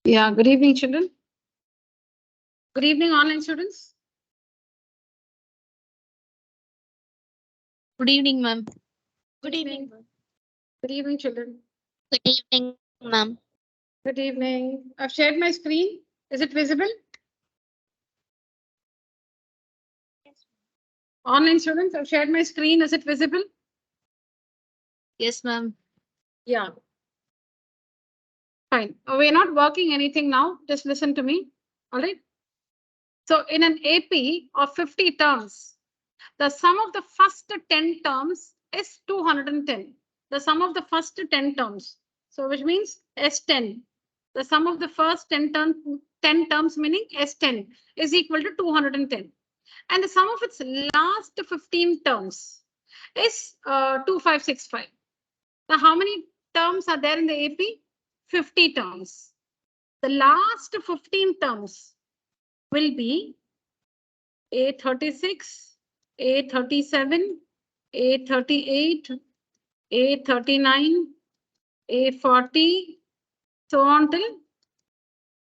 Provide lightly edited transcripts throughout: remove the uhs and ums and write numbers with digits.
Yeah, good evening, children. Good evening, online students. Good evening, ma'am. Good evening. Good evening, children. Good evening, ma'am. Good evening. I've shared my screen. Is it visible? Online students, I've shared my screen. Is it visible? Yes, ma'am. Yeah. Fine. We're not working anything now. Just listen to me. All right. So in an AP of 50 terms, the sum of the first 10 terms is 210. The sum of the first 10 terms. So which means S10. The sum of the first 10 terms meaning S10 is equal to 210. And the sum of its last 15 terms is 2565. Now how many terms are there in the AP? 50 terms. The last 15 terms will be A36, A37, A38, A39, A40, so on till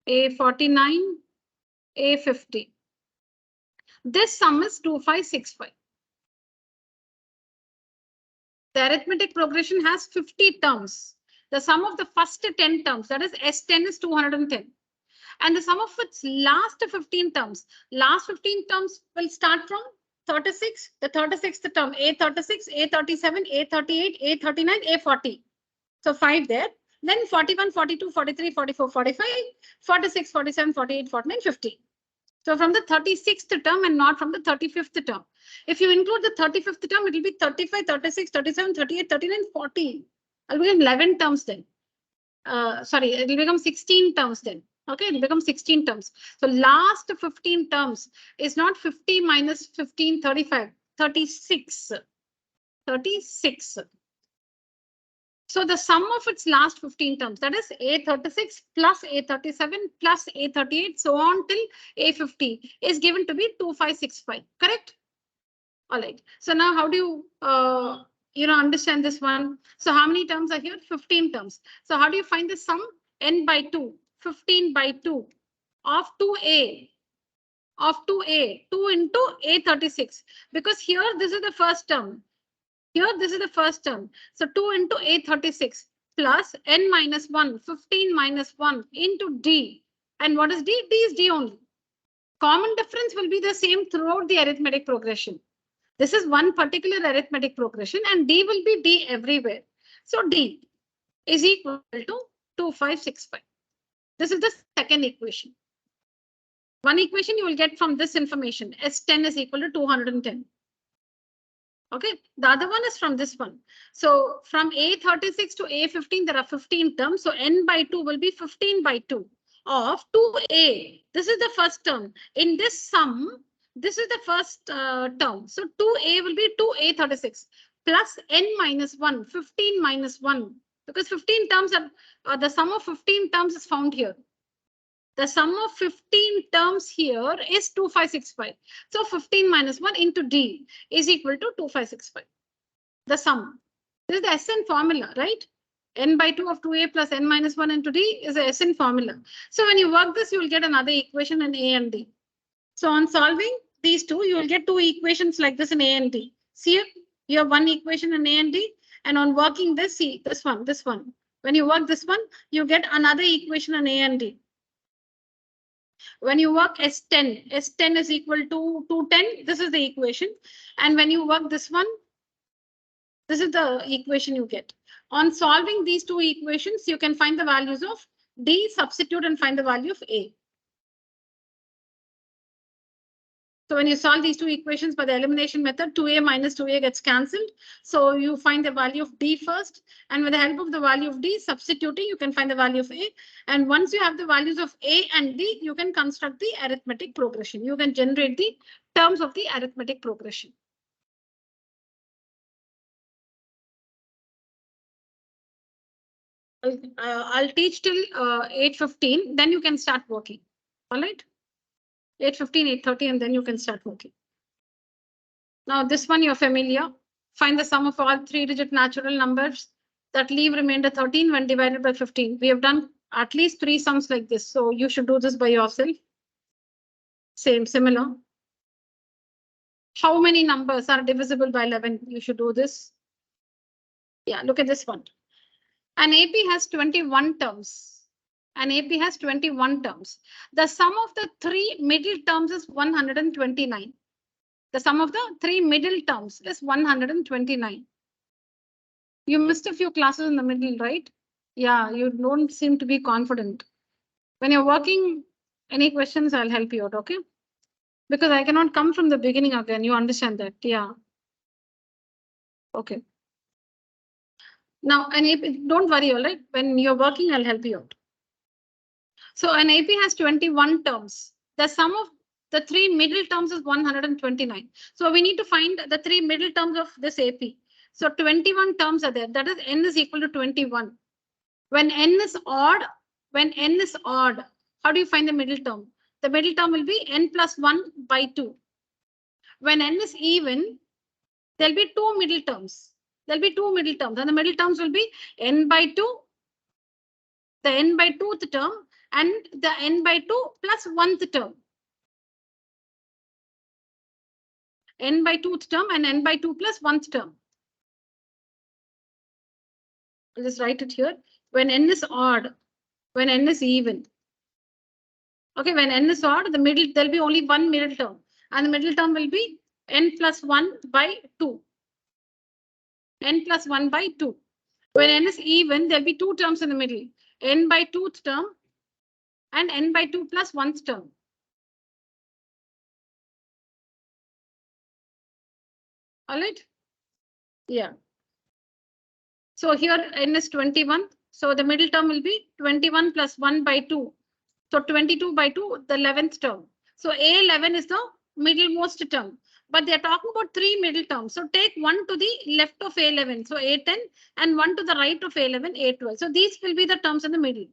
A49, A50. This sum is 2565. The arithmetic progression has 50 terms. The sum of the first 10 terms, that is S10, is 210. And the sum of its last 15 terms, last 15 terms will start from 36, the 36th term, A36, A37, A38, A39, A40. So 5 there. Then 41, 42, 43, 44, 45, 46, 47, 48, 49, 50. So from the 36th term and not from the 35th term. If you include the 35th term, it will be 35, 36, 37, 38, 39, 40. It will become 11 terms then. Sorry, it will become 16 terms then. Okay, it will become 16 terms. So last 15 terms is not 50 minus 15, 35, 36. 36. So the sum of its last 15 terms, that is A36 plus A37 plus A38, so on till A50 is given to be 2565, correct? All right. So now how do you understand this one? So how many terms are here? 15 terms. So how do you find the sum? N by 2, 15 by 2 of 2A. Of 2A, 2 into A36. Because here this is the first term. Here, this is the first term. So 2 into A36 plus N minus 1, 15 minus 1 into D. And what is D? D is D only. Common difference will be the same throughout the arithmetic progression. This is one particular arithmetic progression and D will be D everywhere. So D is equal to 2565. This is the second equation. One equation you will get from this information. S10 is equal to 210. Okay, the other one is from this one. So from A36 to A15, there are 15 terms. So N by 2 will be 15 by 2 of 2A. This is the first term. In this sum, this is the first term. So 2A will be 2A36 plus N minus 1, 15 minus 1. Because 15 terms are, the sum of 15 terms is found here. The sum of 15 terms here is 2565. So 15 minus 1 into D is equal to 2565. The sum. This is the SN formula, right? N by 2 of 2A plus N minus 1 into D is the SN formula. So when you work this, you will get another equation in A and D. So on solving these two, you will get two equations like this in A and D. See, you have one equation in A and D. And on working this, see, this one. When you work this one, you get another equation in A and D. When you work S10, S10 is equal to 210. This is the equation. And when you work this one, this is the equation you get. On solving these two equations, you can find the values of D, substitute and find the value of A. So when you solve these two equations by the elimination method, 2A minus 2A gets cancelled. So you find the value of D first. And with the help of the value of D, substituting, you can find the value of A. And once you have the values of A and D, you can construct the arithmetic progression. You can generate the terms of the arithmetic progression. I'll teach till 8:15, then you can start working. All right. 8:15, 8:30, and then you can start working. Now this one you're familiar. Find the sum of all 3-digit natural numbers that leave remainder 13 when divided by 15. We have done at least 3 sums like this. So you should do this by yourself. Similar. How many numbers are divisible by 11? You should do this. Yeah, look at this one. An AP has 21 terms. An AP has 21 terms. The sum of the 3 middle terms is 129. The sum of the 3 middle terms is 129. You missed a few classes in the middle, right? Yeah, you don't seem to be confident. When you're working, any questions, I'll help you out, okay? Because I cannot come from the beginning again. You understand that? Yeah. Okay. Now, an AP, don't worry, all right? When you're working, I'll help you out. So an AP has 21 terms. The sum of the 3 middle terms is 129. So we need to find the 3 middle terms of this AP. So 21 terms are there. That is n is equal to 21. When n is odd, how do you find the middle term? The middle term will be n plus 1 by 2. When n is even, there'll be 2 middle terms. There'll be 2 middle terms, and the middle terms will be n by 2, the n by 2th term, and the n by 2 plus 1th term. N by 2th term and n by 2 plus 1th term. I'll just write it here. When n is odd, when n is even. Okay, when n is odd, there'll be only one middle term, and the middle term will be n plus 1 by 2. N plus 1 by 2. When n is even, there'll be 2 terms in the middle. N by 2th term and n by 2 plus 1th term. All right? Yeah. So here n is 21. So the middle term will be 21 plus 1 by 2. So 22 by 2, the 11th term. So A11 is the middlemost term. But they're talking about 3 middle terms. So take 1 to the left of A11, so A10, and 1 to the right of A11, A12. So these will be the terms in the middle.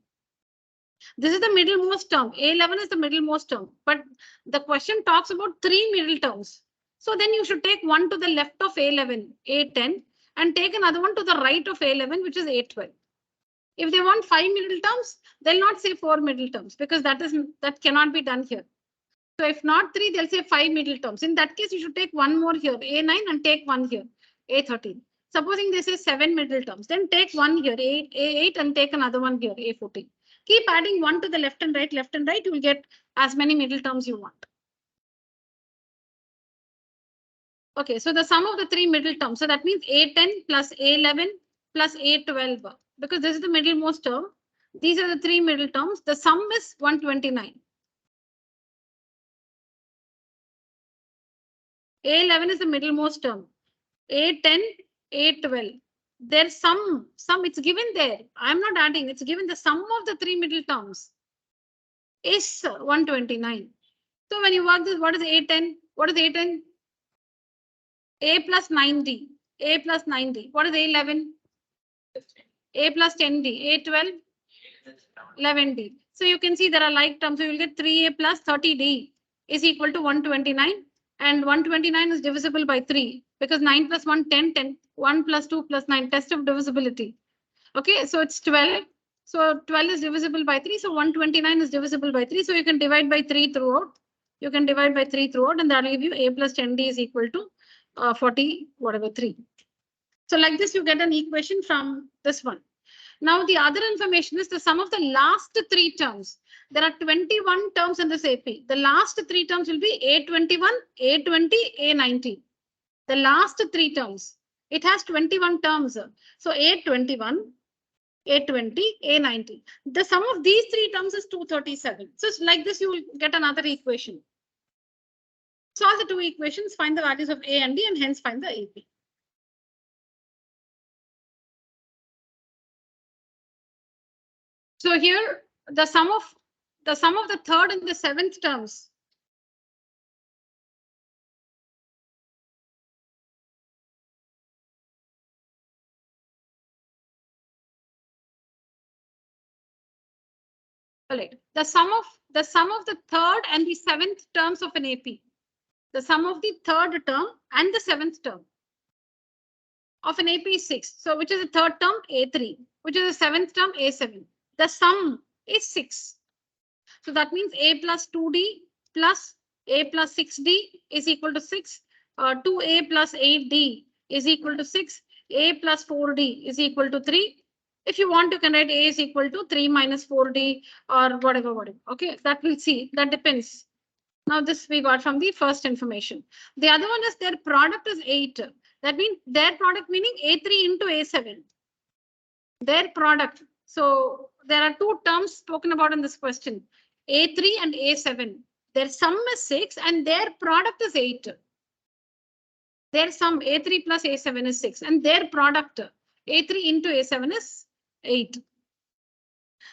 This is the middlemost term. A11 is the middlemost term. But the question talks about 3 middle terms. So then you should take 1 to the left of A11, A10, and take another one to the right of A11, which is A12. If they want 5 middle terms, they'll not say 4 middle terms, because that cannot be done here. So if not 3, they'll say 5 middle terms. In that case, you should take one more here, A9, and take one here, A13. Supposing they say 7 middle terms, then take one here, A8, and take another one here, A14. Keep adding 1 to the left and right, you will get as many middle terms you want. Okay, so the sum of the 3 middle terms. So that means A10 plus A11 plus A12. Because this is the middlemost term. These are the 3 middle terms. The sum is 129. A11 is the middlemost term. A10, A12. There's some, it's given there. I'm not adding, it's given the sum of the 3 middle terms is 129. So when you work this, what is A10? What is A10? A plus 9D. A plus 9D. What is A11? A plus 10D. A12? 11D. So you can see there are like terms. So you'll get 3A plus 30D is equal to 129. And 129 is divisible by 3 because 9 plus 1, 10, 10. 1 plus 2 plus 9, test of divisibility. Okay, so it's 12. So 12 is divisible by 3. So 129 is divisible by 3. So you can divide by 3 throughout. You can divide by 3 throughout, and that will give you A plus 10D is equal to 40, whatever, 3. So like this, you get an equation from this one. Now, the other information is the sum of the last 3 terms. There are 21 terms in this AP. The last 3 terms will be A21, A20, A19. The last 3 terms. It has 21 terms. So A21, A20, A19. The sum of these 3 terms is 237. So like this, you will get another equation. Solve the 2 equations, find the values of A and D, and hence find the AP. So here, the sum of the 3rd and the 7th terms. All right. The sum of the 3rd and the 7th terms of an AP. The sum of the 3rd term and the 7th term of an AP is 6. So which is the 3rd term? A3. Which is the 7th term? A7. The sum is 6. So that means a plus 2d plus a plus 6d is equal to 6. 2a plus 8d is equal to 6. A plus 4d is equal to 3. If you want, you can write a is equal to 3 minus 4d or whatever. Okay, that we'll see. That depends. Now this we got from the first information. The other one is their product is 8. That means their product meaning A3 into A7. Their product. So there are two terms spoken about in this question. A3 and A7. Their sum is 6 and their product is 8. Their sum A3 plus A7 is 6 and their product A3 into A7 is 8.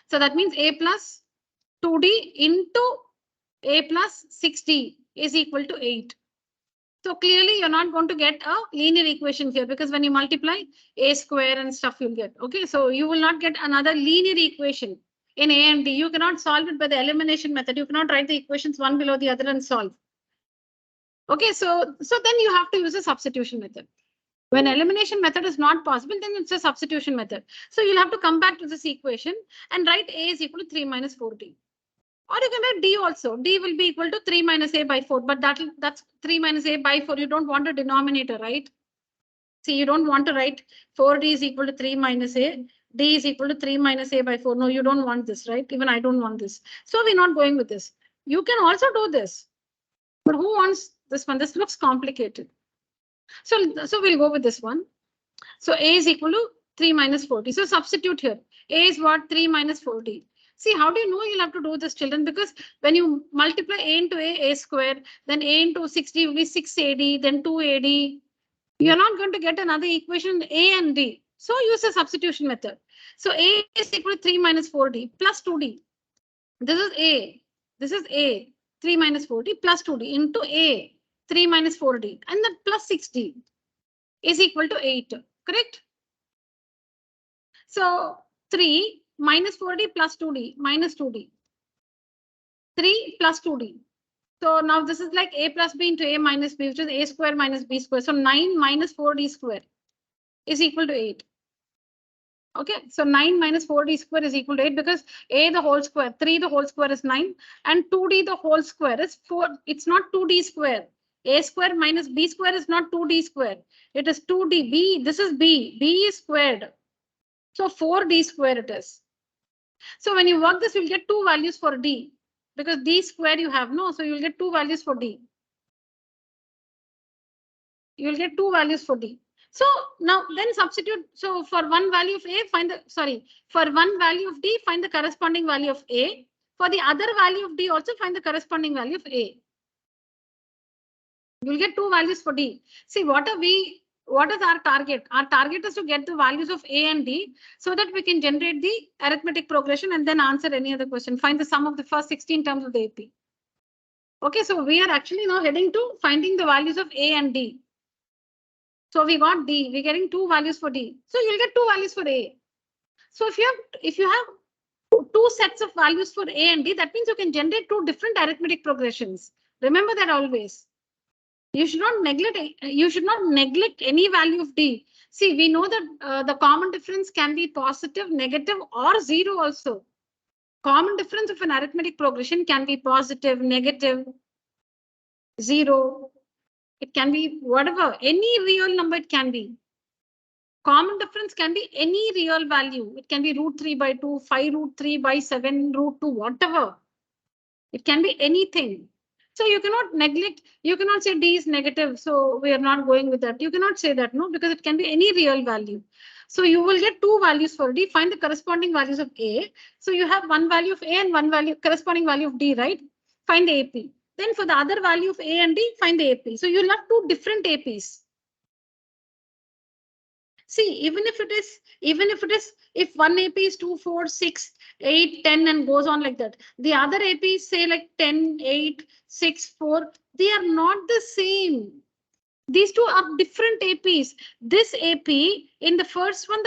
So that means A plus 2D into A plus 6D is equal to 8. So clearly you're not going to get a linear equation here because when you multiply A square and stuff you'll get. Okay, so you will not get another linear equation in A and D. You cannot solve it by the elimination method. You cannot write the equations one below the other and solve. Okay, so then you have to use a substitution method. When elimination method is not possible, then it's a substitution method. So you'll have to come back to this equation and write A is equal to 3 minus 4D. Or you can write D also. D will be equal to 3 minus A by 4. But that's 3 minus A by 4. You don't want a denominator, right? See, you don't want to write 4D is equal to 3 minus A. D is equal to 3 minus A by 4. No, you don't want this, right? Even I don't want this. So we're not going with this. You can also do this. But who wants this one? This looks complicated. So we'll go with this one. So A is equal to 3 minus 40. So substitute here. A is what? 3 minus 40. See, how do you know you'll have to do this, children? Because when you multiply A into A square, then A into 60 will be 6AD, then 2AD. You're not going to get another equation A and D. So use a substitution method. So A is equal to 3 minus 4D plus 2D. This is A. This is A. 3 minus 4D plus 2D into A. 3 minus 4D. And then plus 6D is equal to 8. Correct? So 3 minus 4D plus 2D minus 2D. 3 plus 2D. So now this is like A plus B into A minus B, which is A square minus B square. So 9 minus 4D square is equal to 8. Okay, so 9 minus 4D square is equal to 8 because A the whole square, 3 the whole square is 9 and 2D the whole square is 4. It's not 2D square. A square minus B square is not 2D square. It is 2D. B, this is B. B is squared. So 4D square it is. So when you work this, you'll get two values for D because D square you have no. So you'll get two values for D. You'll get two values for D. So now then substitute. So for one value of A, for one value of D, find the corresponding value of A. For the other value of D, also find the corresponding value of A. You'll get two values for D. See, what is our target? Our target is to get the values of A and D so that we can generate the arithmetic progression and then answer any other question. Find the sum of the first 16 terms of the AP. Okay, so we are actually now heading to finding the values of A and D. So we got D. We're getting two values for D. So you'll get two values for A. So if you have two sets of values for A and D, that means you can generate two different arithmetic progressions. Remember that always. You should not neglect any value of D. See, we know that the common difference can be positive, negative, or 0 also. Common difference of an arithmetic progression can be positive, negative, 0. It can be whatever, any real number it can be. Common difference can be any real value. It can be root 3 by 2, 5 root 3 by 7, root 2, whatever. It can be anything. So you cannot neglect, you cannot say D is negative, so we are not going with that. You cannot say that, no, because it can be any real value. So you will get two values for D, find the corresponding values of A. So you have one value of A and one value, corresponding value of D, right? Find the AP. Then for the other value of A and D, find the AP. So you'll have two different APs. See, if one AP is 2, 4, 6, 8, 10 and goes on like that. The other APs say like 10, 8, 6, 4. They are not the same. These two are different APs. This AP, in the first one,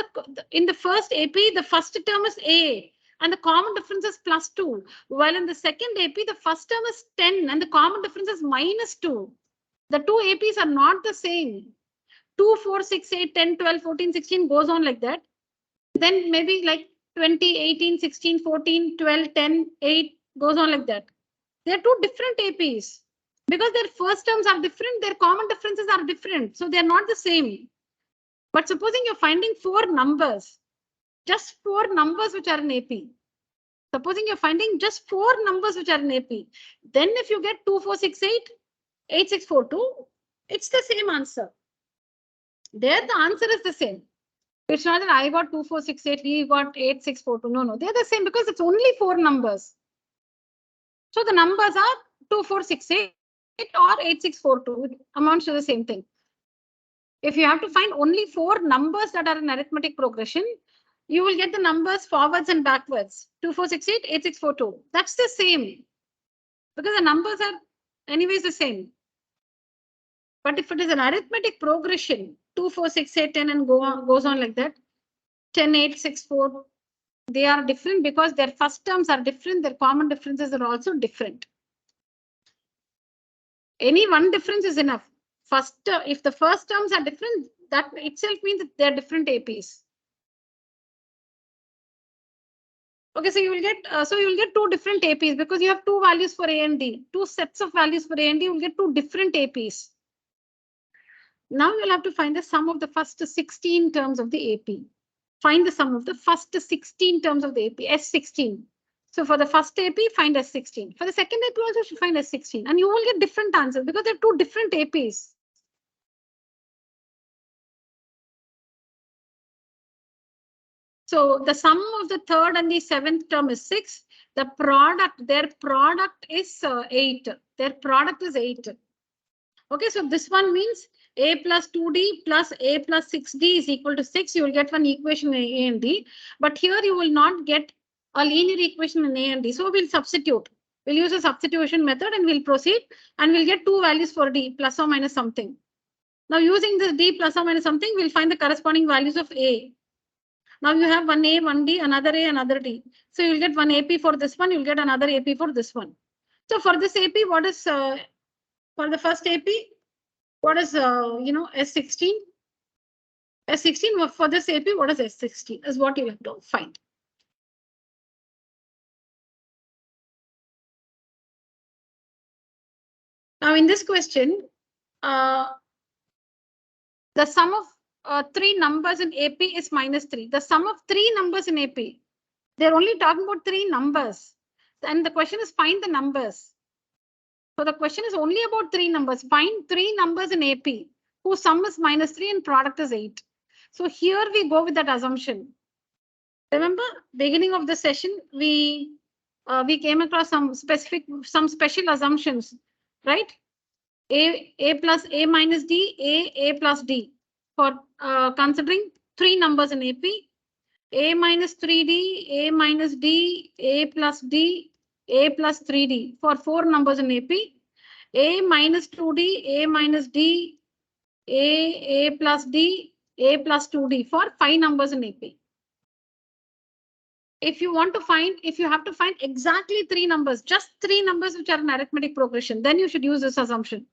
in the first AP, the first term is A and the common difference is +2. While in the second AP, the first term is 10 and the common difference is -2. The two APs are not the same. 2, 4, 6, 8, 10, 12, 14, 16 goes on like that. Then maybe like 20, 18, 16, 14, 12, 10, 8, goes on like that. They're two different APs because their first terms are different, their common differences are different. So they're not the same. But supposing you're finding four numbers, just four numbers which are in AP. Supposing you're finding just four numbers which are in AP, then if you get 2468, 8642, it's the same answer. There the answer is the same. It's not that I got 2468, he got 8642. No, they're the same because it's only four numbers. So the numbers are 2468 or 8642. It amounts to the same thing. If you have to find only four numbers that are in arithmetic progression, you will get the numbers forwards and backwards. 2468, 8642. That's the same because the numbers are anyways the same. But if it is an arithmetic progression, 2, 4, 6, 8, 10 and goes on like that, 10, 8, 6, 4, they are different because their first terms are different. Their common differences are also different. Any one difference is enough. If the first terms are different, that itself means that they're different APs. Okay, so you will get two different APs because you have two values for A and D, two sets of values for A and D. You will get two different APs. Now you'll have to find the sum of the first 16 terms of the AP. Find the sum of the first 16 terms of the AP, S16. So for the first AP, find S16. For the second AP also, you should find S16. And you will get different answers because they're two different APs. So the sum of the third and the seventh term is 6. Their product is 8. Their product is 8. Okay, so this one means A plus 2D plus A plus 6D is equal to 6. You will get one equation in A and D. But here you will not get a linear equation in A and D. So we'll substitute. We'll use a substitution method and we'll proceed. And we'll get two values for D, plus or minus something. Now using this D plus or minus something, we'll find the corresponding values of A. Now you have one A, one D, another A, another D. So you'll get one AP for this one. You'll get another AP for this one. So for this AP, what is for the first AP? What is S16? S16 for this AP, what is S16 is what you have to find. Now in this question, the sum of three numbers in AP is -3. The sum of three numbers in AP, they're only talking about three numbers. And the question is find the numbers. So the question is only about three numbers. Find three numbers in AP whose sum is -3 and product is 8. So here we go with that assumption. Remember, beginning of the session, we came across some special assumptions, right? A plus A minus D, A plus D. For considering three numbers in AP, A minus 3D, A minus D, A plus D, A plus 3D. For four numbers in AP, A minus 2D, A minus D, A plus D, A plus 2D. For five numbers in AP. If you have to find exactly three numbers, just three numbers which are in arithmetic progression, then you should use this assumption.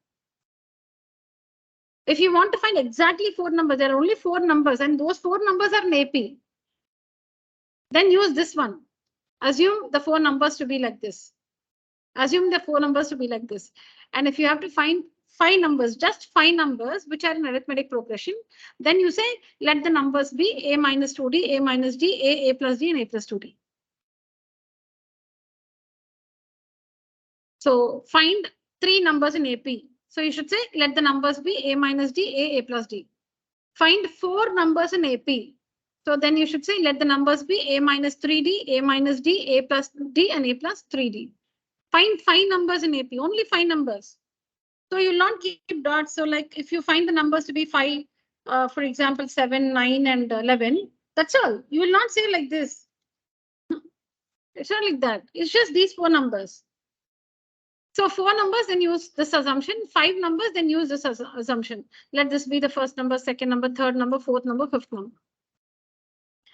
If you want to find exactly four numbers, there are only four numbers and those four numbers are in AP. Then use this one. Assume the four numbers to be like this. Assume the four numbers to be like this. And if you have to find five numbers, just five numbers which are in arithmetic progression, then you say let the numbers be A minus 2D, A minus D, A plus D, and A plus 2D. So find three numbers in AP. So you should say let the numbers be A minus D, A plus D. Find four numbers in AP. So then you should say let the numbers be A minus 3D, A minus D, A plus D, and A plus 3D. Find five numbers in AP, only five numbers. So you'll not keep dots. So like if you find the numbers to be 5, for example, 7, 9, and 11, that's all. You will not say like this. It's not like that. It's just these four numbers. So four numbers, then use this assumption. Five numbers, then use this assumption. Let this be the first number, second number, third number, fourth number, fifth number.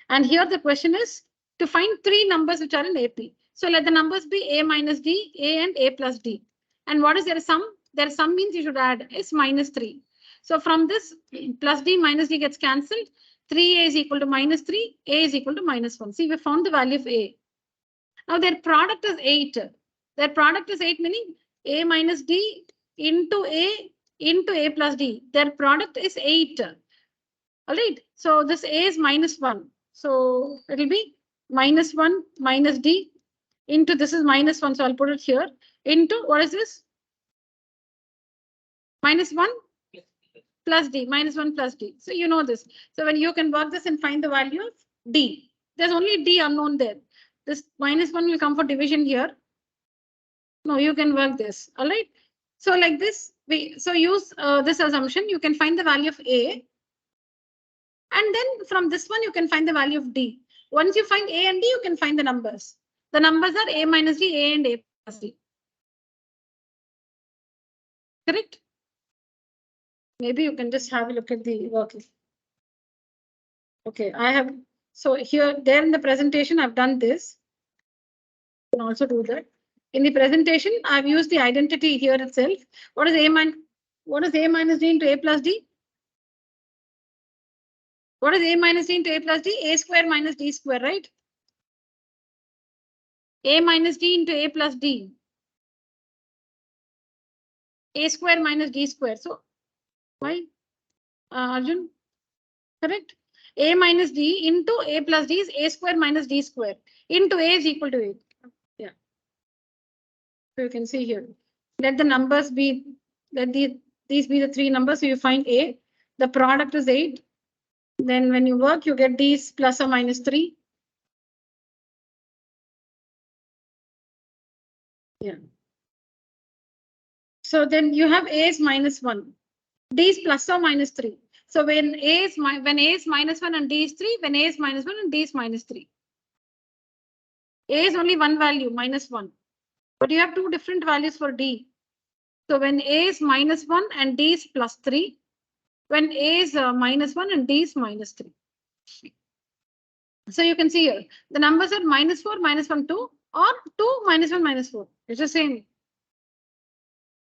And here the question is to find three numbers which are in AP. So let the numbers be A minus D, A and A plus D. And what is their sum? Their sum means you should add is -3. So from this plus D minus D gets cancelled. 3a is equal to minus 3, a is equal to minus 1. See, we found the value of a. Now their product is 8. Their product is 8, meaning a minus d into a plus d. Their product is 8. All right. So this a is minus 1. So it will be minus 1 minus d into this is minus 1. So I'll put it here into what is this? Minus 1 plus d, minus 1 plus d. So you know this. So when you can work this and find the value of d, there's only d unknown there. This minus 1 will come for division here. No, you can work this. All right. So like this, so use this assumption. You can find the value of a. And then from this one, you can find the value of d. Once you find a and d, you can find the numbers. The numbers are a minus d, a and a plus d. Correct? Maybe you can just have a look at the working. Okay, I have. So here, there in the presentation, I've done this. You can also do that. In the presentation, I've used the identity here itself. What is a minus d into a plus d? What is a minus d into a plus d? A square minus d square, right? A minus d into a plus d. A square minus d square. So why? Arjun, correct? A minus d into a plus d is a square minus d square. Into a is equal to 8. Yeah. So you can see here. Let the numbers be, let these be the 3 numbers. So you find a. The product is 8. Then when you work, you get these plus or minus 3. Yeah. So then you have a is minus 1. D is plus or minus 3. So when a is minus 1 and d is 3, when a is minus 1 and d is minus 3. A is only one value, minus 1. But you have 2 different values for d. So when a is minus 1 and d is plus 3, when a is minus 1 and d is minus 3. So you can see here, the numbers are minus 4, minus 1, 2, or 2, minus 1, minus 4. It's the same.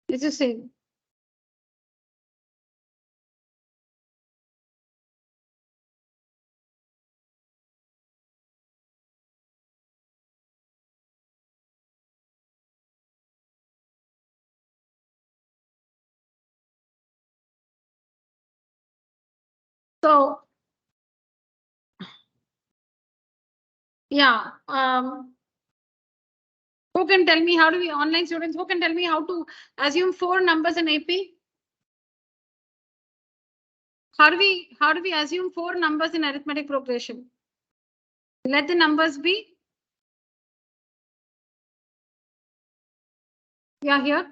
It's the same. So yeah, who can tell me how do we, online students, who can tell me how to assume 4 numbers in AP? How do we assume 4 numbers in arithmetic progression? Let the numbers be. Yeah, here.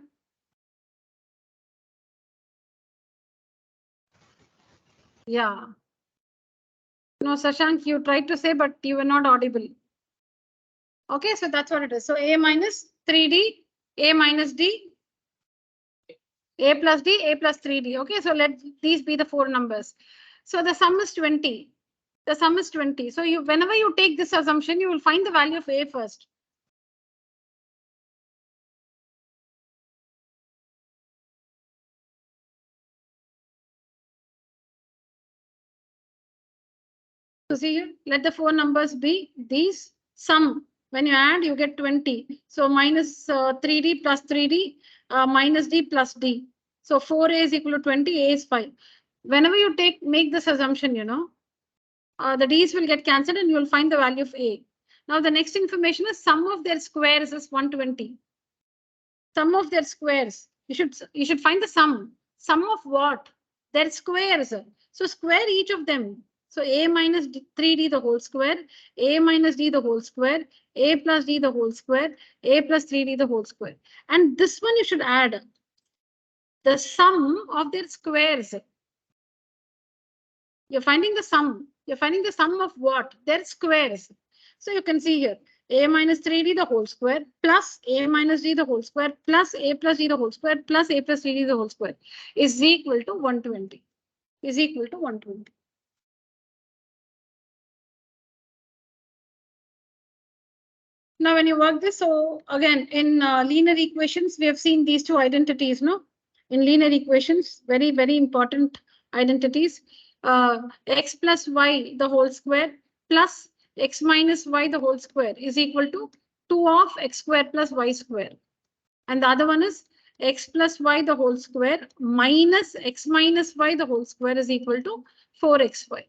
Yeah. No, Sashank, you tried to say, but you were not audible. Okay, so that's what it is. So a minus 3d, a minus d, a plus d, a plus 3d. Okay, so let these be the 4 numbers. So the sum is 20. The sum is 20. So you, whenever you take this assumption, you will find the value of a first. So see here, let the 4 numbers be these sum. When you add, you get 20. So minus 3d plus 3d minus d plus d. So 4a is equal to 20, a is 5. Whenever you make this assumption, you know, the d's will get cancelled and you will find the value of a. Now the next information is sum of their squares is 120. Sum of their squares. You should find the sum. Sum of what? Their squares. So square each of them. So a minus 3d the whole square, a minus d the whole square, a plus d the whole square, a plus 3d the whole square. And this one you should add the sum of their squares. You're finding the sum. You're finding the sum of what? Their squares. So you can see here, a minus 3d the whole square plus a minus d the whole square plus a plus d the whole square plus a plus 3d the whole square is equal to 120. Is equal to 120. Now, when you work this, so again, in linear equations, we have seen these 2 identities, no? In linear equations, very, very important identities. x plus y the whole square plus x minus y the whole square is equal to 2 of x square plus y square. And the other one is x plus y the whole square minus x minus y the whole square is equal to 4xy.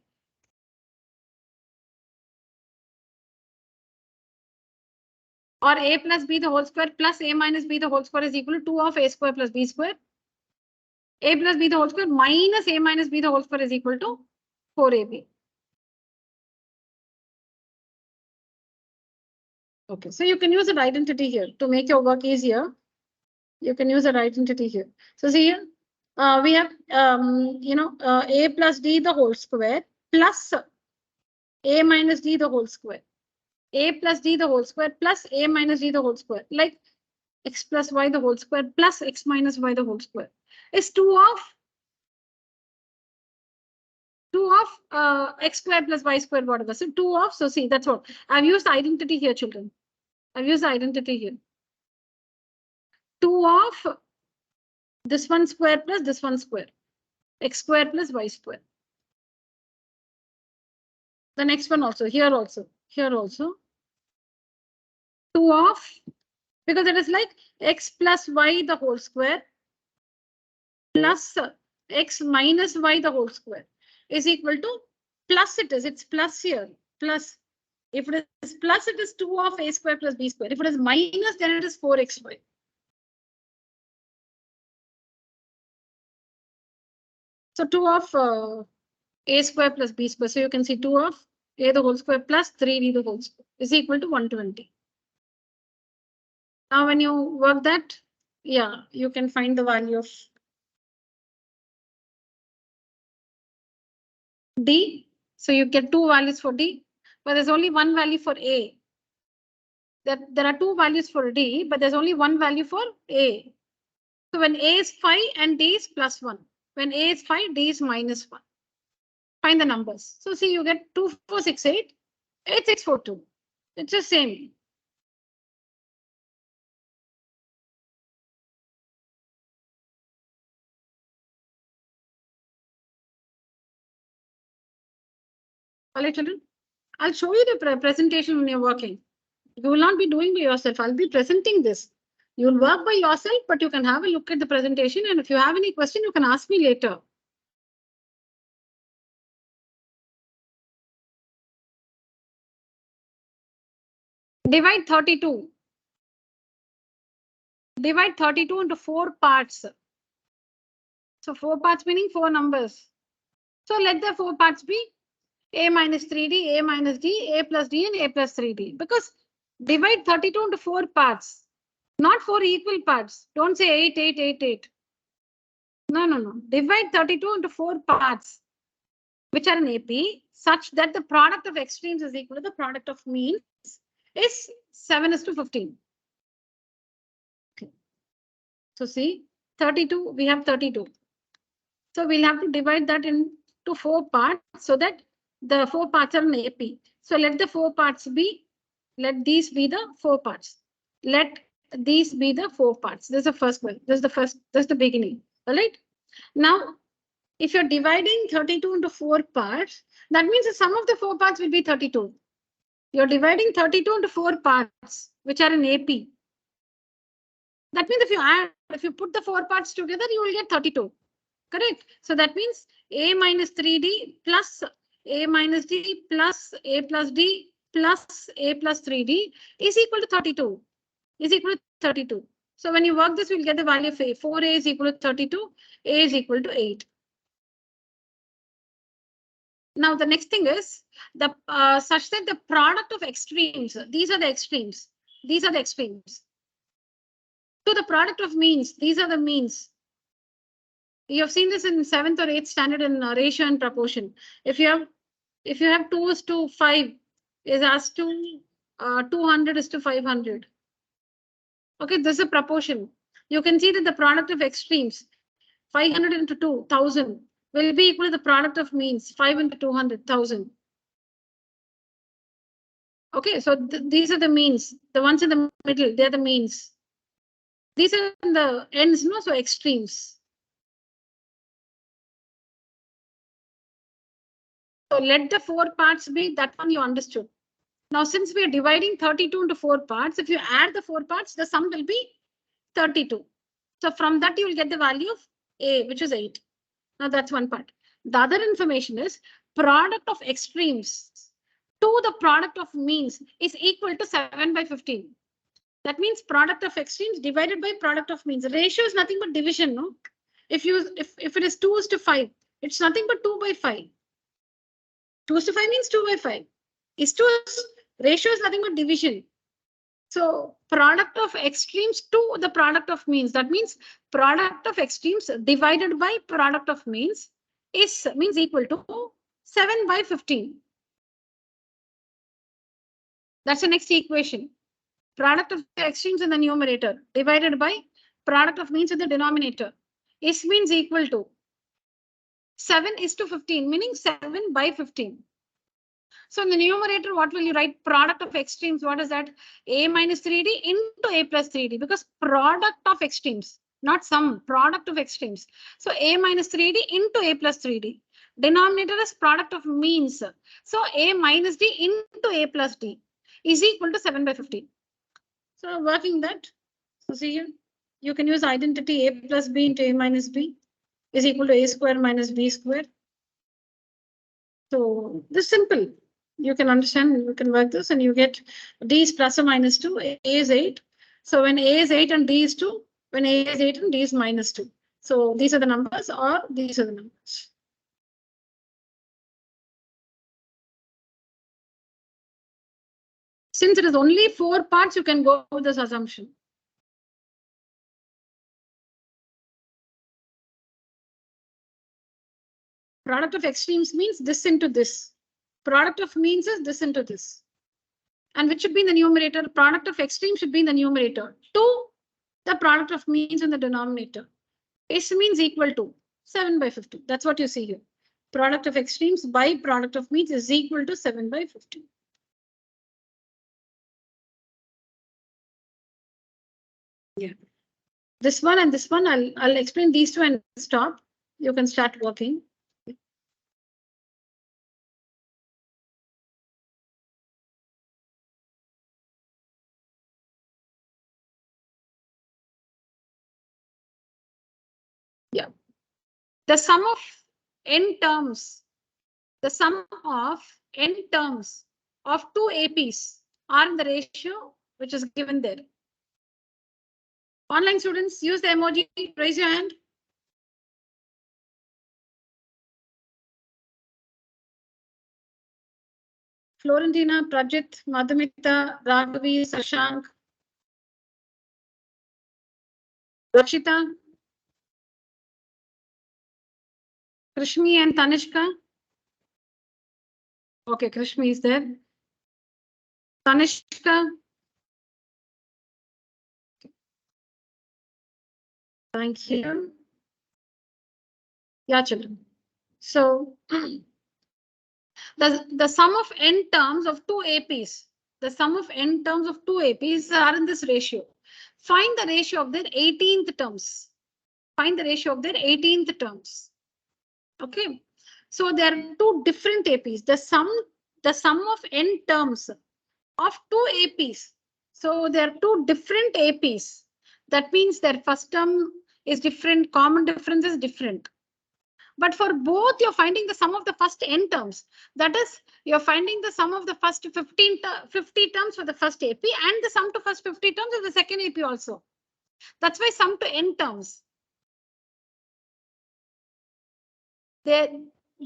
Or a plus b the whole square plus a minus b the whole square is equal to 2 of a square plus b square. A plus b the whole square minus a minus b the whole square is equal to 4ab. Okay, so you can use an identity here to make your work easier. You can use an identity here. So see here, we have, a plus d the whole square plus a minus d the whole square. A plus d the whole square plus a minus d the whole square, like x plus y the whole square plus x minus y the whole square is 2 of x square plus y square, whatever. So 2 of, so see, that's what I've used the identity here, children. I've used the identity here. 2 of this one square plus this one square, x square plus y square. The next one also, here also, 2 of, because it is like x plus y the whole square plus x minus y the whole square is equal to plus it's plus here, plus. If it is plus, it is 2 of a square plus b square. If it is minus, then it is 4xy. So 2 of a square plus b square. So you can see 2 of a the whole square plus 3b the whole square is equal to 120. Now when you work that, yeah, you can find the value of d. So you get 2 values for d, but there's only one value for a. There are 2 values for d, but there's only one value for a. So when a is 5 and d is plus 1. When a is 5, d is minus 1. Find the numbers. So see, you get 2468, 8642. It's the same. All right, children. I'll show you the presentation when you're working. You will not be doing by yourself. I'll be presenting this. You'll work by yourself, but you can have a look at the presentation. And if you have any question, you can ask me later. Divide 32. Divide 32 into 4 parts. So 4 parts meaning 4 numbers. So let the 4 parts be a minus 3d, a minus d, a plus d, and a plus 3d. Because divide 32 into 4 parts, not 4 equal parts. Don't say 8, 8, 8, 8. No. Divide 32 into 4 parts, which are in AP, such that the product of extremes is equal to the product of means is 7:15. Okay. So see, 32, we have 32. So we'll have to divide that into 4 parts so that the 4 parts are in AP. So let the 4 parts be, let these be the 4 parts. Let these be the 4 parts. This is the first one. This is the beginning. All right. Now, if you're dividing 32 into 4 parts, that means the sum of the 4 parts will be 32. You're dividing 32 into 4 parts, which are in AP. That means if you put the 4 parts together, you will get 32. Correct. So that means a minus 3d plus a minus d plus a plus d plus a plus 3d is equal to 32. Is equal to 32. So when you work this, we'll get the value of a. 4a is equal to 32. A is equal to 8. Now the next thing is the such that the product of extremes. These are the extremes. These are the extremes. So the product of means. These are the means. You have seen this in 7th or 8th standard in ratio and proportion. If you have 2:5, is asked to 200:500. Okay, this is a proportion. You can see that the product of extremes, 500 into 2,000, will be equal to the product of means, 5 into 200,000. Okay, so these are the means. The ones in the middle, they're the means. These are the ends, no? So extremes. So let the 4 parts be, that one you understood. Now, since we are dividing 32 into 4 parts, if you add the 4 parts, the sum will be 32. So from that, you will get the value of A, which is 8. Now, that's one part. The other information is product of extremes to the product of means is equal to 7 by 15. That means product of extremes divided by product of means. Ratio is nothing but division, no? If it is 2:5, it's nothing but 2 by 5. 2:5 means 2 by 5. Ratio is nothing but division. So product of extremes to the product of means. That means product of extremes divided by product of means means equal to 7 by 15. That's the next equation. Product of extremes in the numerator divided by product of means in the denominator means equal to 7:15, meaning 7 by 15. So in the numerator, what will you write? Product of extremes. What is that? A minus 3D into A plus 3D, because product of extremes, not sum, product of extremes. So A minus 3D into A plus 3D. Denominator is product of means. So A minus D into A plus D is equal to 7 by 15. So working that, so see here, you can use identity A plus B into A minus B is equal to A square minus B square. So this is simple. You can understand, you can work this and you get D is plus or minus 2, A is 8. So when A is 8 and D is 2, when A is 8 and D is minus 2. So these are the numbers or these are the numbers. Since it is only 4 parts, you can go with this assumption. Product of extremes means this into this. Product of means is this into this. And which should be in the numerator? Product of extremes should be in the numerator. 2, the product of means in the denominator. S means equal to 7 by 15. That's what you see here. Product of extremes by product of means is equal to 7 by 15. Yeah. This one and this one, I'll explain these two and stop. You can start working. Yeah. The sum of n terms, the sum of n terms of 2 APs are in the ratio which is given there. Online students, use the emoji, raise your hand. Florentina, Prajit, Madhumita, Raghavi, Sashank, Rakshita, Krishmi and Tanishka. Okay, Krishmi is there. Tanishka. Thank you. Yeah, children. So the sum of n terms of 2 APs, the sum of n terms of 2 APs are in this ratio. Find the ratio of their 18th terms. Find the ratio of their 18th terms. Okay. So there are 2 different APs. The sum of n terms of 2 APs. So there are 2 different APs. That means their first term is different, common difference is different. But for both, you're finding the sum of the first n terms. That is, you're finding the sum of the first 50 terms for the first AP and the sum to first 50 terms of the second AP also. That's why sum to n terms. There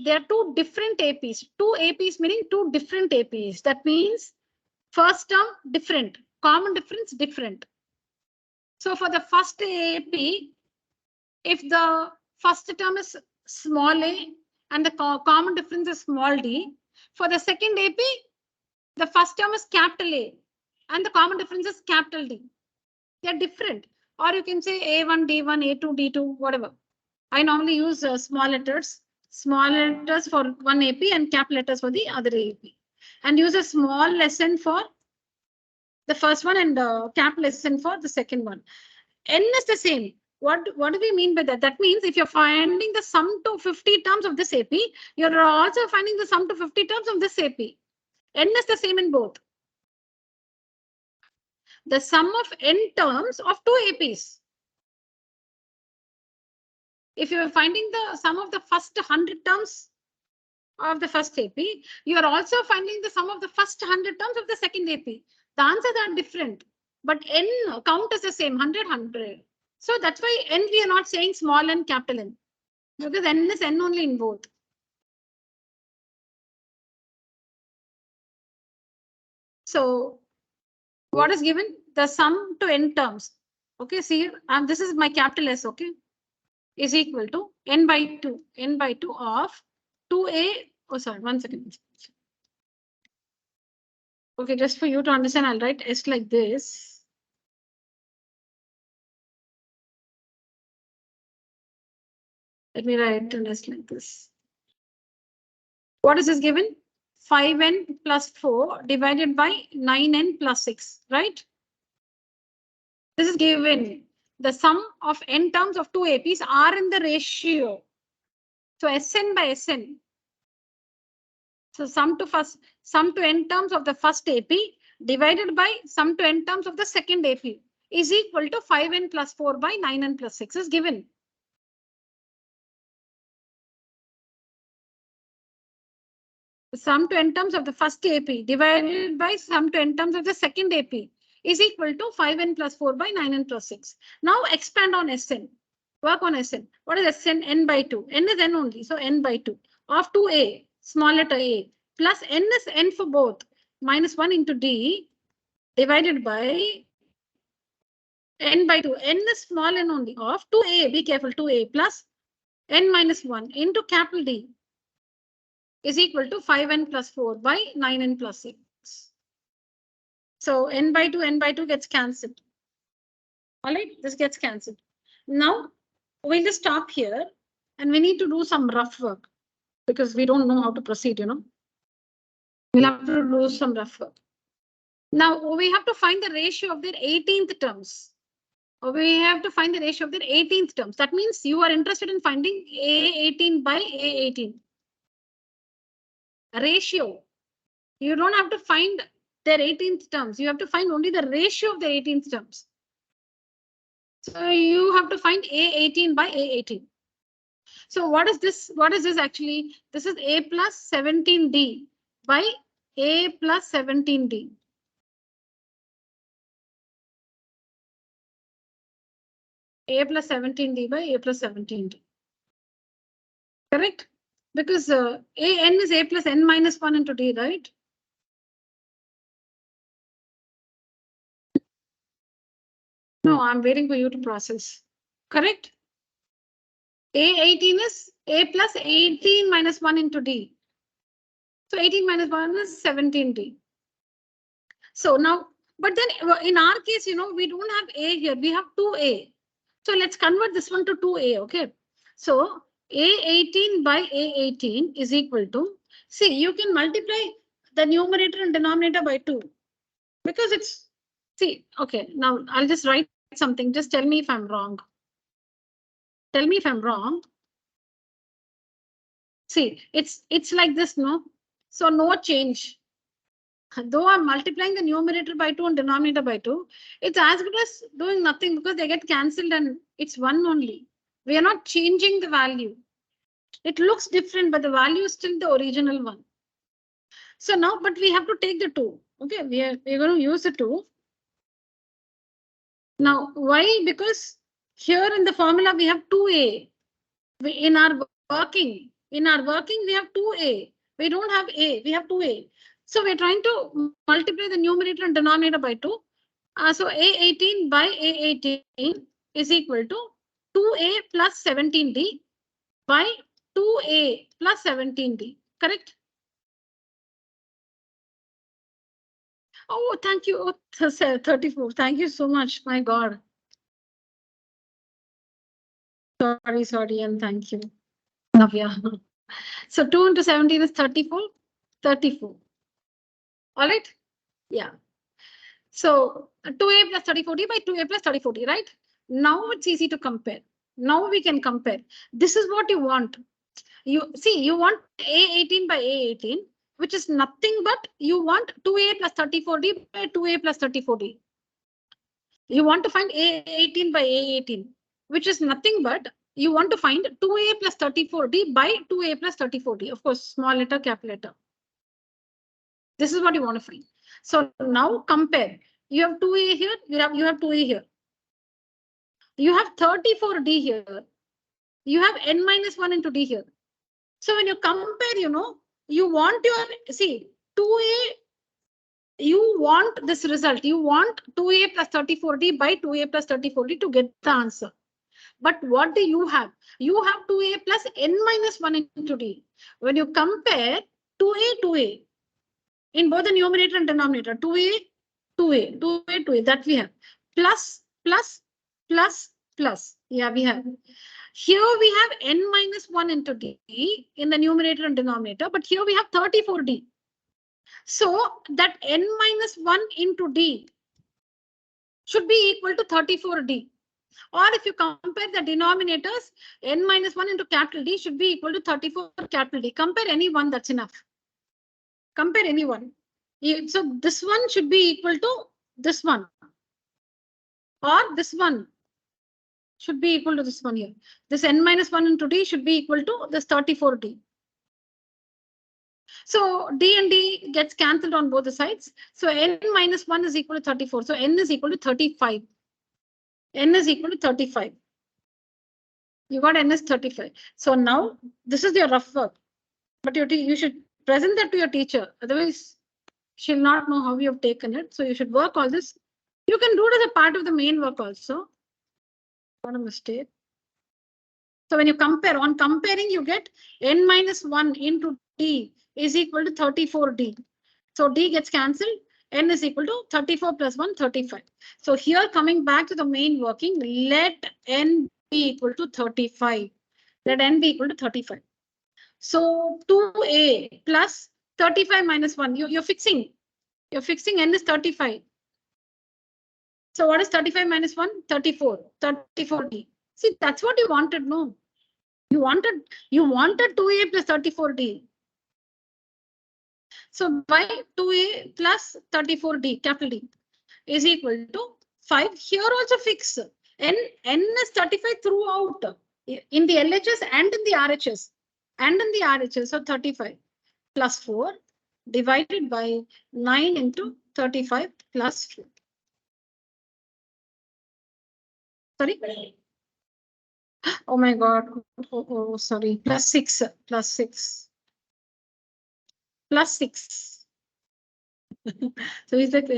are 2 different APs. 2 APs meaning 2 different APs. That means first term different, common difference different. So for the first AP, if the first term is small a and the common difference is small d, for the second AP, the first term is capital A and the common difference is capital D. They are different. Or you can say A1, D1, A2, D2, whatever. I normally use small letters for one AP and capital letters for the other AP. And use a small lesson for the first one and capital lesson for the second one. N is the same. What do we mean by that? That means if you're finding the sum to 50 terms of this AP, you're also finding the sum to 50 terms of this AP. N is the same in both. The sum of n terms of two APs. If you are finding the sum of the first 100 terms of the first AP, you are also finding the sum of the first 100 terms of the second AP. The answers are different, but n count is the same, 100, 100. So that's why n we are not saying small n, capital N, because n is n only in both. So what is given? The sum to n terms. Okay, see, this is my capital S, okay, is equal to n by 2 of 2a. Oh, sorry, 1 second. Okay, just for you to understand, I'll write S like this. Let me write S like this. What is this given? 5n plus 4 divided by 9n plus 6, right? This is given. The sum of n terms of two APs are in the ratio. So Sn by Sn. So sum to n terms of the first AP divided by sum to n terms of the second AP is equal to 5n plus 4 by 9n plus 6 is given. The sum to n terms of the first AP divided by sum to n terms of the second AP is equal to 5n plus 4 by 9n plus 6. Now expand on Sn. Work on Sn. What is Sn? N by 2. N is n only, so n by 2 of 2a, small letter a, plus n is n for both, minus 1 into d divided by n by 2. N is small n only of 2a, be careful, 2a plus n minus 1 into capital D is equal to 5n plus 4 by 9n plus 6. So n by 2 gets cancelled. All right, this gets cancelled. Now we'll just stop here and we need to do some rough work because we don't know how to proceed, you know. We'll have to do some rough work. Now we have to find the ratio of their 18th terms. We have to find the ratio of their 18th terms. That means you are interested in finding A18 by A18. Ratio. You don't have to find their 18th terms. You have to find only the ratio of the 18th terms. So you have to find A18 by A18. So what is this? What is this actually? This is A plus 17D by A plus 17D. A plus 17D by A plus 17D. Correct? Because an is A plus n minus 1 into D, right? No, I'm waiting for you to process. Correct? A18 is A plus 18 minus 1 into D. So 18 minus 1 is 17D. So now, but then in our case, you know, we don't have A here. We have 2A. So let's convert this one to 2A, okay? So A18 by A18 is equal to, see, you can multiply the numerator and denominator by 2. Because it's, see, okay, now I'll just write something. Just tell me if I'm wrong. Tell me if I'm wrong. See, it's like this, no? So no change. Though I'm multiplying the numerator by 2 and denominator by 2, it's as good as doing nothing because they get cancelled and it's 1 only. We are not changing the value. It looks different, but the value is still the original one. So now, but we have to take the 2. Okay, we're going to use the 2. Now, why? Because here in the formula, we have 2A. In our working, we have 2A. We don't have A, we have 2A. So we're trying to multiply the numerator and denominator by 2. So A18 by A18 is equal to 2A plus 17D by 2A plus 17D. Correct? Oh, thank you. Oh, 34. Thank you so much. My God. Sorry, and thank you. Navya. So 2 into 17 is 34. 34. All right. Yeah. So 2A plus 34D by 2A plus 34D, right? Now it's easy to compare. Now we can compare. This is what you want. You see, you want A18 by A18, which is nothing but you want 2A plus 34D by 2A plus 34D. You want to find A18 by A18, which is nothing but you want to find 2A plus 34D by 2A plus 34D. Of course, small letter, capital letter. This is what you want to find. So now compare. You have 2A here, you have 2A here. You have 34D here. You have n minus 1 into D here. So when you compare, you know, you want your, see, 2A, you want this result. You want 2A plus 34D by 2A plus 34D to get the answer. But what do you have? You have 2A plus n minus 1 into D. When you compare 2A, in both the numerator and denominator, 2A, that we have. Plus. Yeah, we have. Here we have n minus 1 into D in the numerator and denominator, but here we have 34D. So that n minus 1 into D should be equal to 34D. Or if you compare the denominators, n minus 1 into capital D should be equal to 34 capital D. Compare any one, that's enough. Compare any one. So this one should be equal to this one. Or this one should be equal to this one here. This n minus 1 into D should be equal to this 34D. So D and D gets cancelled on both the sides. So n minus 1 is equal to 34. So n is equal to 35. N is equal to 35. You got n is 35. So now this is your rough work. But you should present that to your teacher. Otherwise, she'll not know how you have taken it. So you should work all this. You can do it as a part of the main work also. Not a mistake. So when you compare, on comparing, you get n minus 1 into D is equal to 34D. So D gets cancelled. N is equal to 34 plus 1, 35. So here coming back to the main working, let n be equal to 35. Let n be equal to 35. So 2A plus 35 minus 1. You're fixing n is 35. So what is 35 minus 1? 34. 34D. See, that's what you wanted, no? You wanted 2A plus 34D. So by 2A plus 34D, capital D, is equal to 5. Here also fix. N is 35 throughout. In the LHS and in the RHS. So 35 plus 4 divided by 9 into 35 plus 4. Sorry? Oh my God. Oh, sorry. Plus 6. So he's like,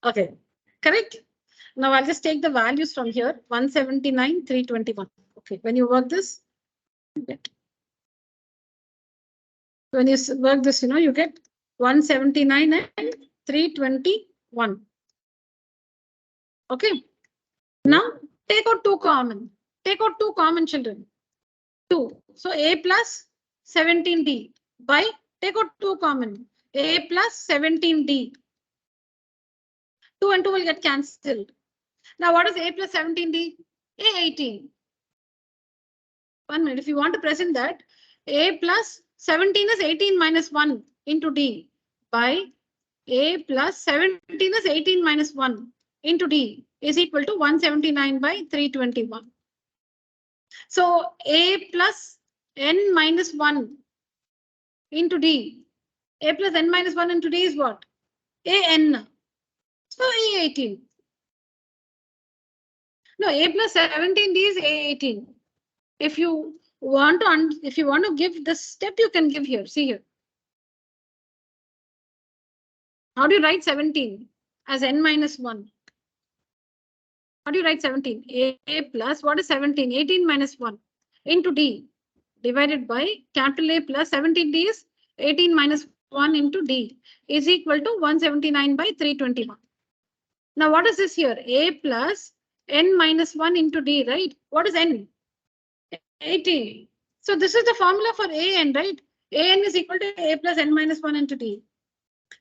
okay, correct. Now I'll just take the values from here. 179, 321. Okay, when you work this, when you work this, you know, you get 179 and 321. Okay. Now take out 2 common. Take out 2 common, children. 2. So A plus 17D by, take out 2 common. A plus 17D. 2 and 2 will get cancelled. Now what is A plus 17D? A18. 1 minute. If you want to present that, A plus 17 is 18 minus 1 into D by A plus 17 is 18 minus 1 into D is equal to 179 by 321. So A plus n minus 1 into D. A plus n minus 1 into D is what? AN. So A18. No, A plus 17D is A18. If you want to give this step, you can give here. See here. How do you write 17 as n minus 1? How do you write 17? A plus, what is 17? 18 minus 1 into D divided by capital A plus 17D is 18 minus 1 into D is equal to 179 by 321. Now what is this here? A plus n minus 1 into D, right? What is n? 18. So this is the formula for AN, right? AN is equal to A plus n minus 1 into D.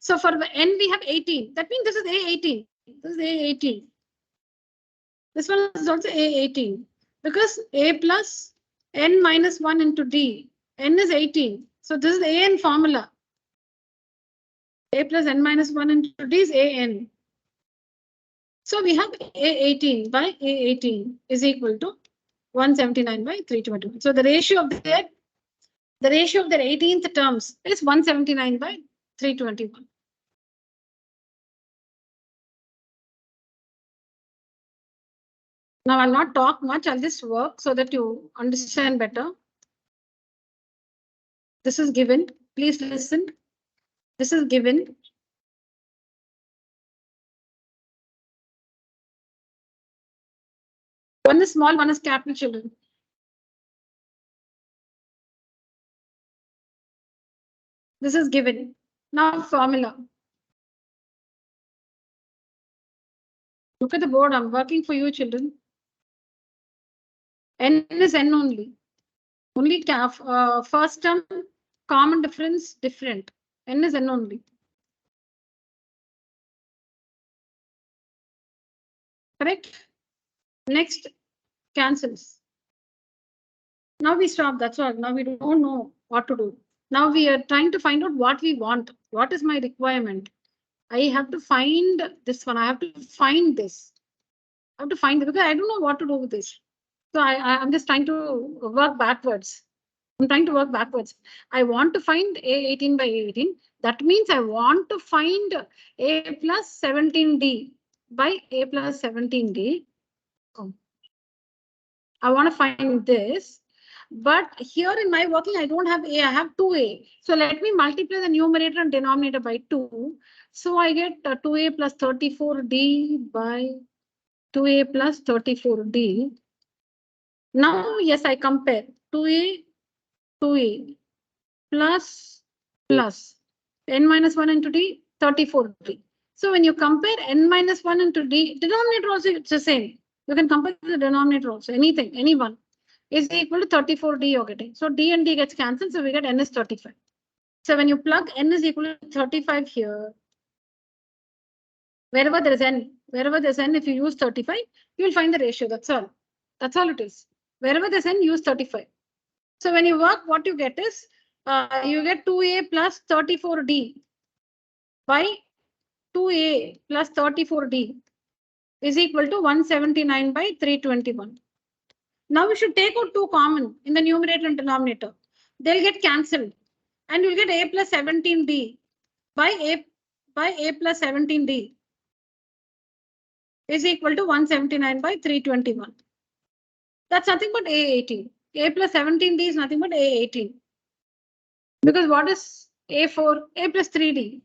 So for the n, we have 18. That means this is A18. This is A18. This one is also A18 because A plus n minus 1 into D. N is 18. So this is AN formula. A plus n minus 1 into D is AN. So we have A18 by A18 is equal to 179 by 321. So the ratio of their 18th terms is 179 by 321. Now I'll not talk much, I'll just work so that you understand better. This is given. Please listen. This is given. One is small, one is capital, children. This is given. Now formula. Look at the board. I'm working for you, children. N is N only. Only first term, common difference, different. N is N only. Correct? Next, cancels. Now we stop. That's all. Now we don't know what to do. Now we are trying to find out what we want. What is my requirement? I have to find this one. I have to find this. I have to find it because I don't know what to do with this. So I'm just trying to work backwards. I'm trying to work backwards. I want to find A18 by A18. That means I want to find A plus 17D by A plus 17D. I want to find this. But here in my working, I don't have A, I have 2A. So let me multiply the numerator and denominator by 2. So I get 2A plus 34D by 2A plus 34D. Now, yes, I compare 2A, 2A plus n minus 1 into D, 34D. So when you compare n minus 1 into D, denominator also it's the same. You can compare the denominator also, anything, any one is equal to 34D you're getting. So D and D gets cancelled, so we get n is 35. So when you plug n is equal to 35 here, wherever there's n, if you use 35, you will find the ratio. That's all. That's all it is. Wherever there's n, use 35. So when you work, what you get is you get 2A plus 34D by 2A plus 34D is equal to 179 by 321. Now we should take out 2 common in the numerator and denominator. They'll get cancelled. And you'll get A plus 17D by A plus 17D is equal to 179 by 321. That's nothing but A18. A plus 17D is nothing but A18. Because what is A4? A plus 3D.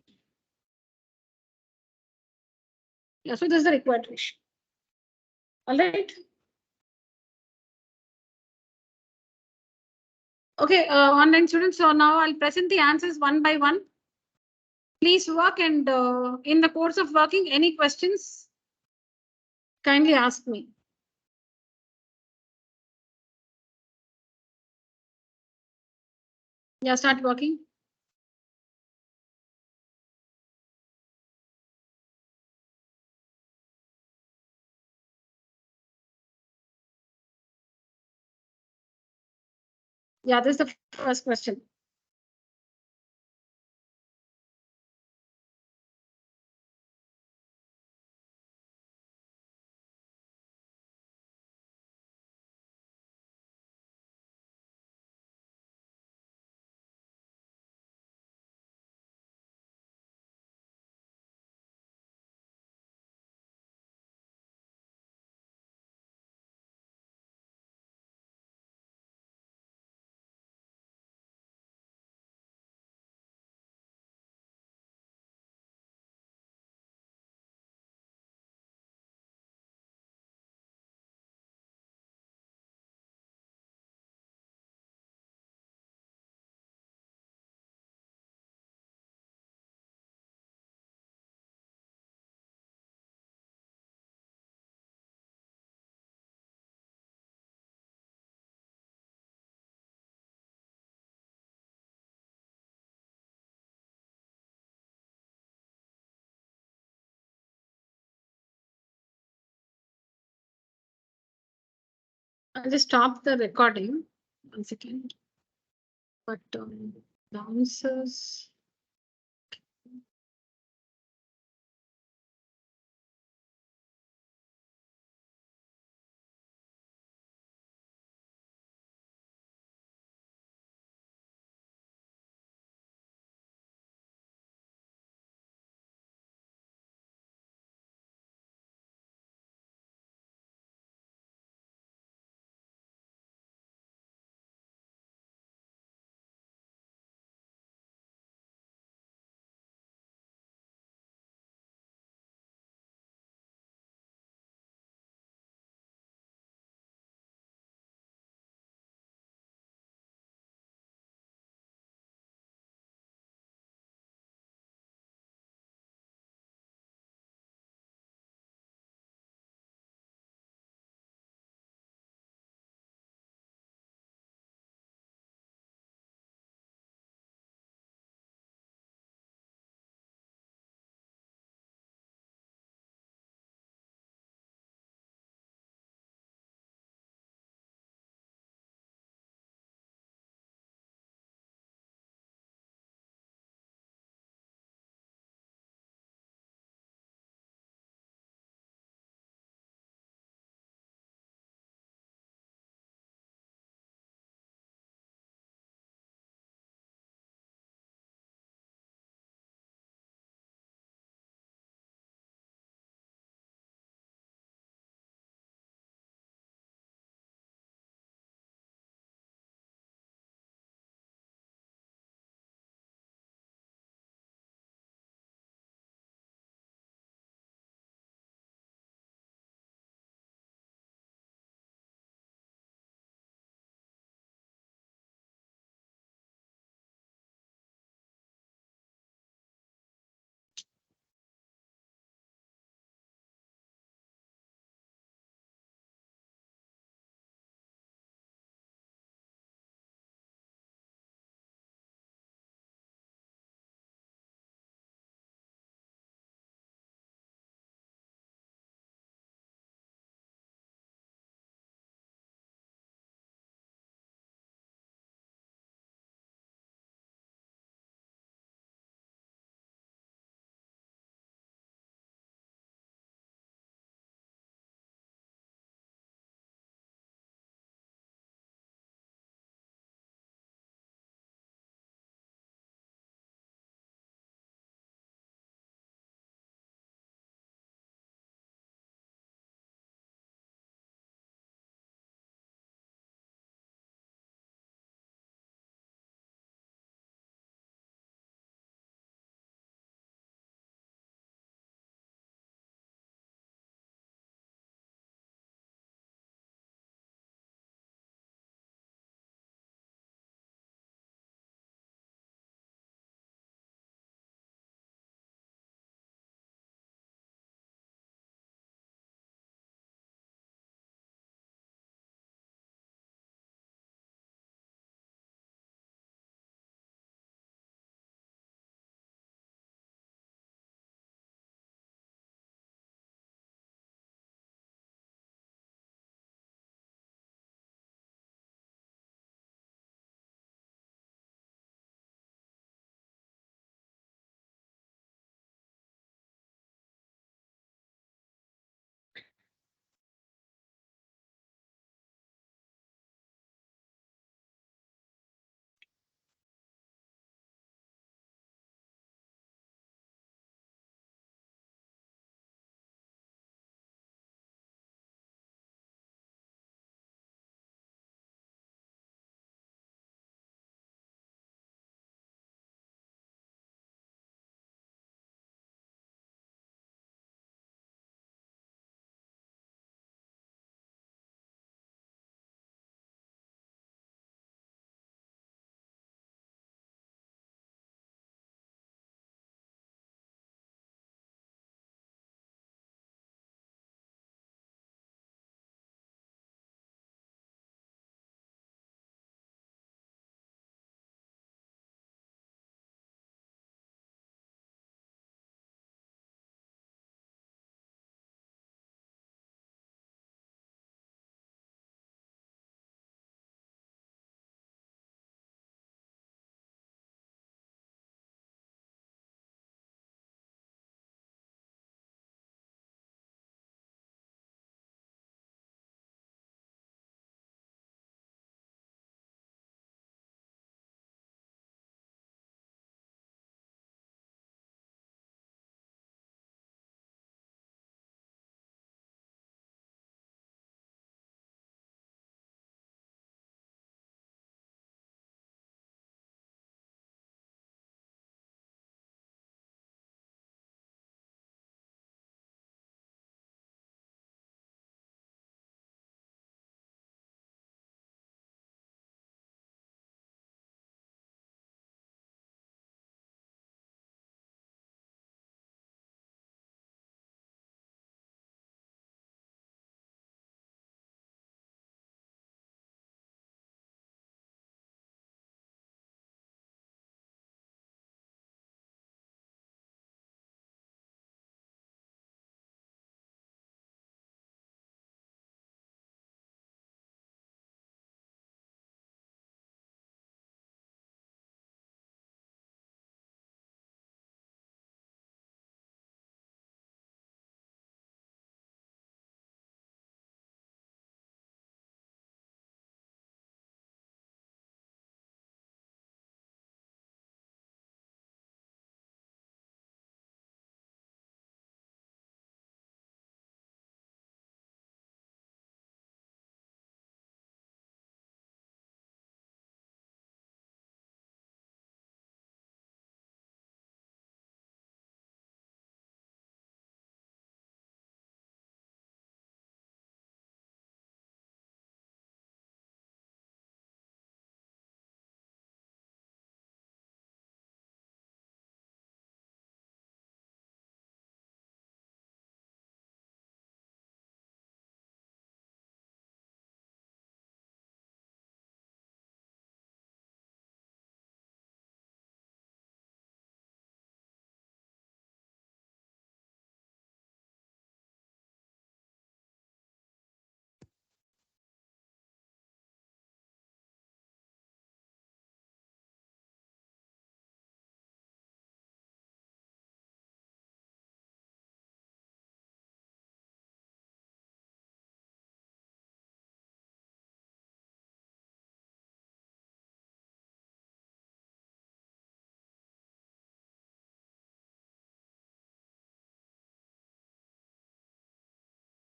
Yeah, so this is the required ratio. All right. Okay, online students. So now I'll present the answers one by one. Please work, and in the course of working, any questions, kindly ask me. Yeah, start working. Yeah, this is the first question. I'll just stop the recording. 1 second. But the answers.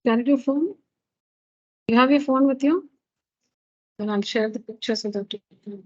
Carry your phone? You have your phone with you? Then I'll share the pictures with you.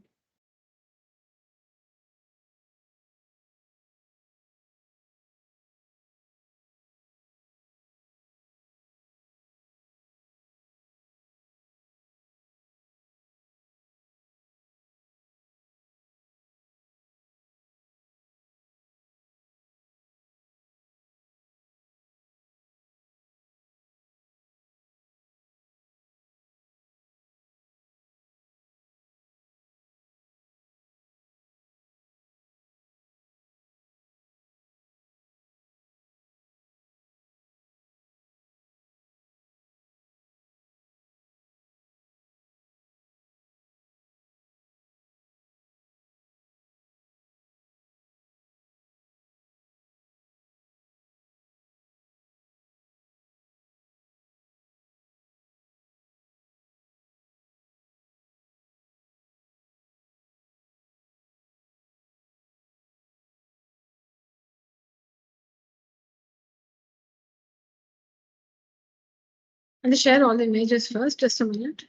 I'll share all the images first, just a minute.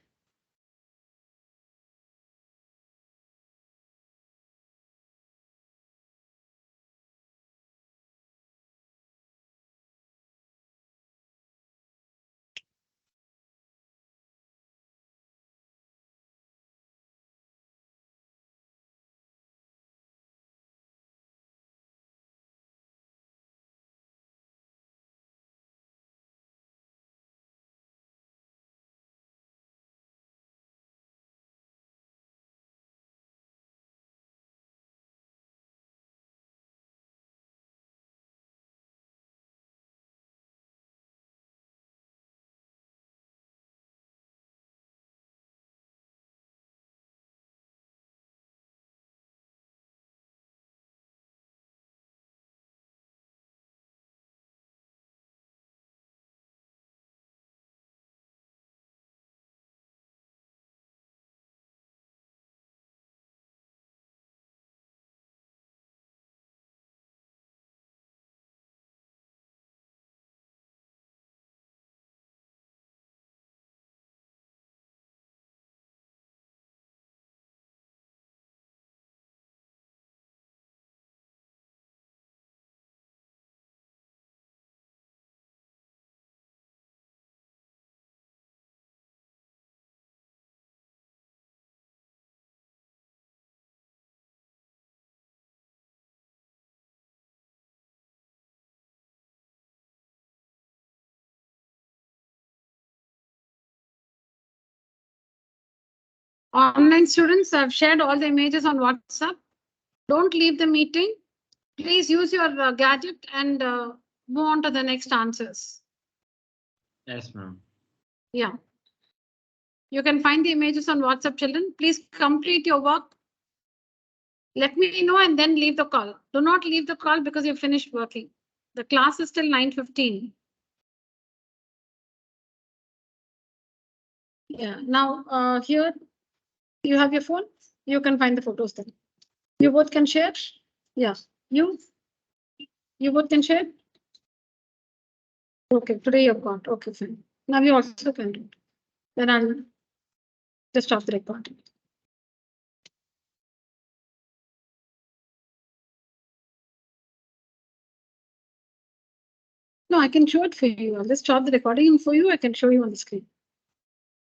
Online students, I've shared all the images on WhatsApp. Don't leave the meeting. Please use your gadget and move on to the next answers. Yes, ma'am. Yeah. You can find the images on WhatsApp, children. Please complete your work. Let me know and then leave the call. Do not leave the call because you've finished working. The class is till 9:15. Yeah. Now, here you have your phone. You can find the photos then. You both can share. Yeah. You both can share. Okay. Today you've got. Okay, fine. Now you also can do it. Then I'll just stop the recording. No, I can show it for you. I'll just stop the recording and for you, I can show you on the screen.